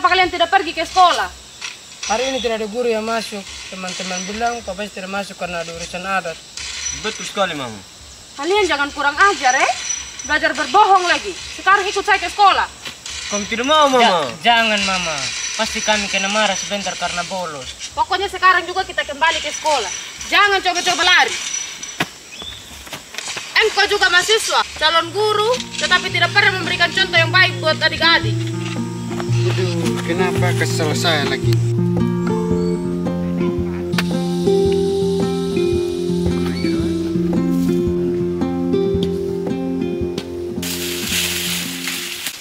kenapa kalian tidak pergi ke sekolah? Hari ini tidak ada guru yang masuk. Teman-teman bilang Papa tidak masuk karena ada urusan adat. Betul sekali, Mama. Kalian jangan kurang ajar, belajar berbohong lagi. Sekarang ikut saya ke sekolah. Kamu tidak mau, Mama? Jangan, Mama. Pasti kami kena marah sebentar karena bolos. Pokoknya sekarang juga kita kembali ke sekolah. Jangan coba-coba lari. Engkau juga mahasiswa, calon guru, tetapi tidak pernah memberikan contoh yang baik buat adik-adik. Aduh, kenapa kesel saya lagi?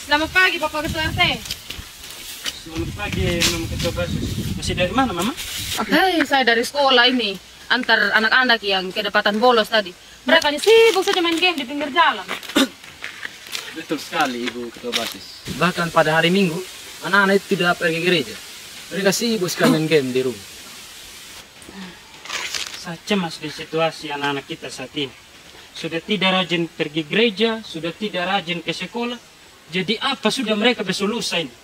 Selamat pagi, Bapak Ketua RT. Selamat pagi, Mama Ketua Basis. Masih dari mana, Mama? Hei, saya dari sekolah ini. Antar anak-anak yang kedapatan bolos tadi. Mereka sibuk saja main game di pinggir jalan. Betul sekali, Ibu Ketua Basis. Bahkan pada hari Minggu, anak-anak itu tidak pergi gereja. Mereka sibuk sekali main game di rumah. Saya cemas di situasi anak-anak kita saat ini. Sudah tidak rajin pergi gereja, sudah tidak rajin ke sekolah. Jadi apa sudah mereka bersolusi ini?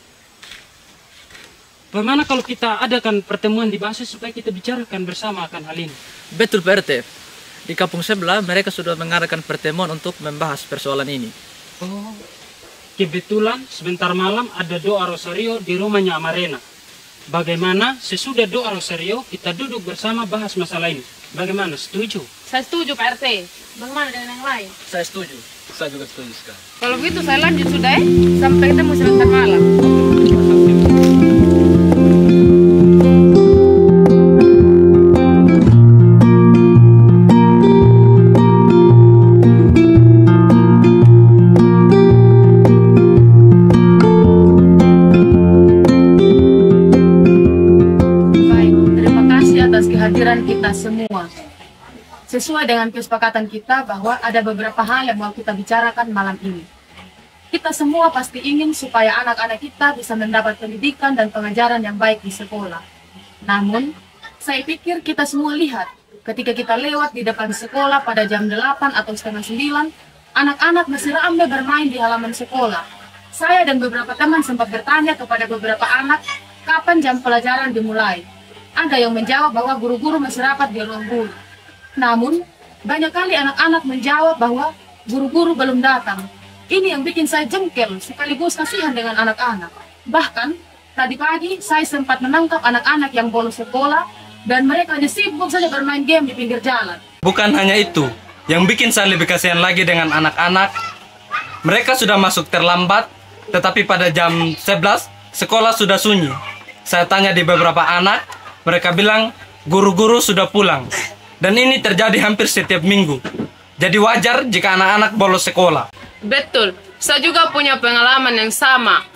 Bagaimana kalau kita adakan pertemuan di basis supaya kita bicarakan bersama akan hal ini? Betul Pak RT. Di kampung sebelah mereka sudah mengadakan pertemuan untuk membahas persoalan ini. Oh, kebetulan sebentar malam ada doa rosario di rumahnya Amarena. Bagaimana sesudah doa rosario kita duduk bersama bahas masalah ini? Bagaimana? Setuju? Saya setuju, Pak RT. Bagaimana dengan yang lain? Saya setuju. Saya juga setuju sekali. Kalau begitu saya lanjut sudah sampai ketemu sebentar malam. Baik, terima kasih atas kehadiran kita semua. Sesuai dengan kesepakatan kita bahwa ada beberapa hal yang mau kita bicarakan malam ini. Kita semua pasti ingin supaya anak-anak kita bisa mendapat pendidikan dan pengajaran yang baik di sekolah. Namun, saya pikir kita semua lihat, ketika kita lewat di depan sekolah pada jam 8 atau setengah 9, anak-anak masih ramai bermain di halaman sekolah. Saya dan beberapa teman sempat bertanya kepada beberapa anak, kapan jam pelajaran dimulai. Ada yang menjawab bahwa guru-guru masih rapat di ruang guru. Namun, banyak kali anak-anak menjawab bahwa guru-guru belum datang. Ini yang bikin saya jengkel, sekaligus kasihan dengan anak-anak. Bahkan, tadi pagi saya sempat menangkap anak-anak yang bolos sekolah, dan mereka hanya sibuk saja bermain game di pinggir jalan. Bukan hanya itu, yang bikin saya lebih kasihan lagi dengan anak-anak, mereka sudah masuk terlambat, tetapi pada jam 11, sekolah sudah sunyi. Saya tanya di beberapa anak, mereka bilang guru-guru sudah pulang. Dan ini terjadi hampir setiap minggu. Jadi wajar jika anak-anak bolos sekolah. Betul, saya juga punya pengalaman yang sama.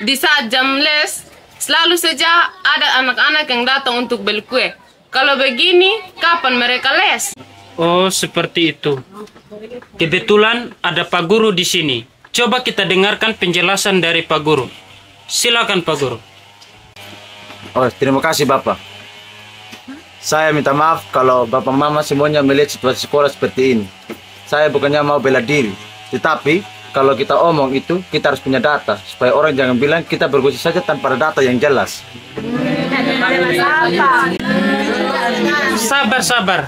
Di saat jam les, selalu saja ada anak-anak yang datang untuk beli kue. Kalau begini, kapan mereka les? Oh, seperti itu. Kebetulan ada Pak Guru di sini. Coba kita dengarkan penjelasan dari Pak Guru. Silakan Pak Guru. Oh, terima kasih Bapak. Saya minta maaf kalau Bapak Mama semuanya melihat situasi sekolah seperti ini. Saya bukannya mau bela diri, tetapi kalau kita omong itu, kita harus punya data, supaya orang jangan bilang kita bergosip saja tanpa ada data yang jelas. Sabar.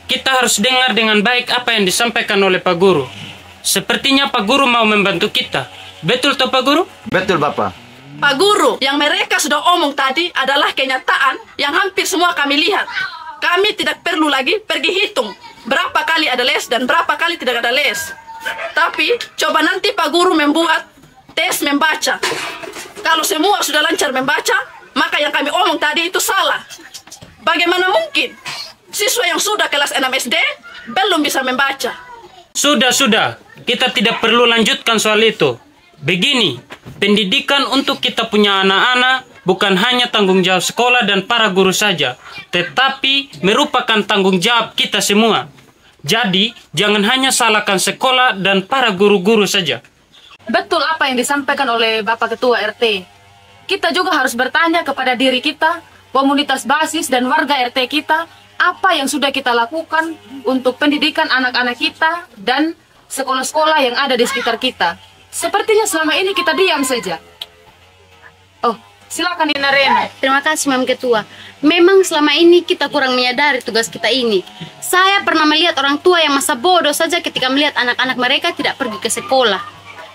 Kita harus dengar dengan baik apa yang disampaikan oleh Pak Guru. Sepertinya Pak Guru mau membantu kita. Betul toh Pak Guru? Betul Bapak. Pak Guru, yang mereka sudah omong tadi adalah kenyataan yang hampir semua kami lihat. Kami tidak perlu lagi pergi hitung berapa kali ada les dan berapa kali tidak ada les. Tapi, coba nanti Pak Guru membuat tes membaca. Kalau semua sudah lancar membaca, maka yang kami omong tadi itu salah. Bagaimana mungkin siswa yang sudah kelas 6 SD belum bisa membaca? Sudah. Kita tidak perlu lanjutkan soal itu. Begini, pendidikan untuk kita punya anak-anak bukan hanya tanggung jawab sekolah dan para guru saja, tetapi merupakan tanggung jawab kita semua. Jadi, jangan hanya salahkan sekolah dan para guru-guru saja. Betul apa yang disampaikan oleh Bapak Ketua RT. Kita juga harus bertanya kepada diri kita, komunitas basis dan warga RT kita, apa yang sudah kita lakukan untuk pendidikan anak-anak kita dan sekolah-sekolah yang ada di sekitar kita. Sepertinya selama ini kita diam saja. Oh, Silakan Nina Rena. Terima kasih Mam Ketua. Memang selama ini kita kurang menyadari tugas kita ini. Saya pernah melihat orang tua yang masa bodoh saja ketika melihat anak-anak mereka tidak pergi ke sekolah.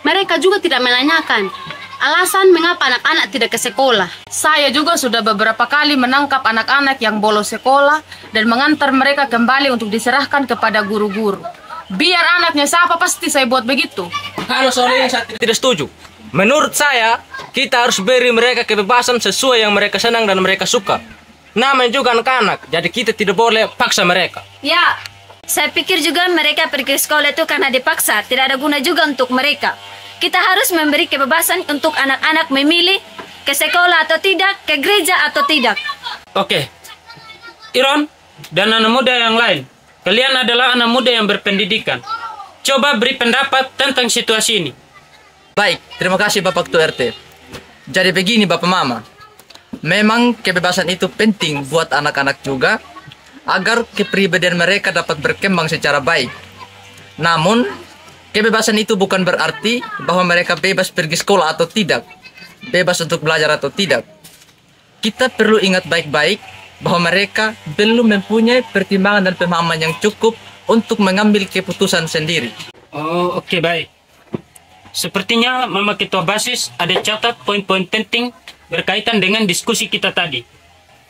Mereka juga tidak menanyakan alasan mengapa anak-anak tidak ke sekolah. Saya juga sudah beberapa kali menangkap anak-anak yang bolos sekolah dan mengantar mereka kembali untuk diserahkan kepada guru-guru. Biar anaknya siapa pasti saya buat begitu. Kalau soal ini saya tidak setuju. Menurut saya, kita harus beri mereka kebebasan sesuai yang mereka senang dan mereka suka. Namanya juga anak-anak, jadi kita tidak boleh paksa mereka. Ya, saya pikir juga mereka pergi ke sekolah itu karena dipaksa. Tidak ada guna juga untuk mereka. Kita harus memberi kebebasan untuk anak-anak memilih ke sekolah atau tidak, ke gereja atau tidak. Oke, Iron dan anak muda yang lain, kalian adalah anak muda yang berpendidikan. Coba beri pendapat tentang situasi ini. Baik, terima kasih Bapak Ketua RT. Jadi begini Bapak Mama, memang kebebasan itu penting buat anak-anak juga, agar kepribadian mereka dapat berkembang secara baik. Namun, kebebasan itu bukan berarti bahwa mereka bebas pergi sekolah atau tidak, bebas untuk belajar atau tidak. Kita perlu ingat baik-baik bahwa mereka belum mempunyai pertimbangan dan pemahaman yang cukup untuk mengambil keputusan sendiri. Oh, oke, baik. Sepertinya Mama Ketua Basis ada catat poin-poin penting berkaitan dengan diskusi kita tadi.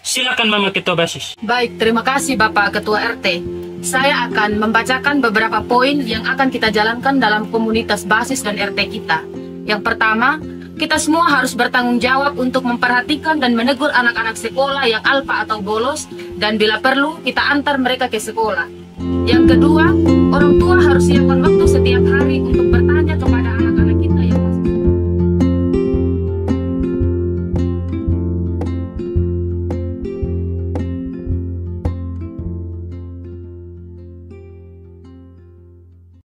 Silakan Mama Ketua Basis. Baik, terima kasih Bapak Ketua RT. Saya akan membacakan beberapa poin yang akan kita jalankan dalam komunitas basis dan RT kita. Yang pertama, kita semua harus bertanggung jawab untuk memperhatikan dan menegur anak-anak sekolah yang alpa atau bolos, dan bila perlu kita antar mereka ke sekolah. Yang kedua, orang tua harus siapkan waktu setiap hari untuk bertanya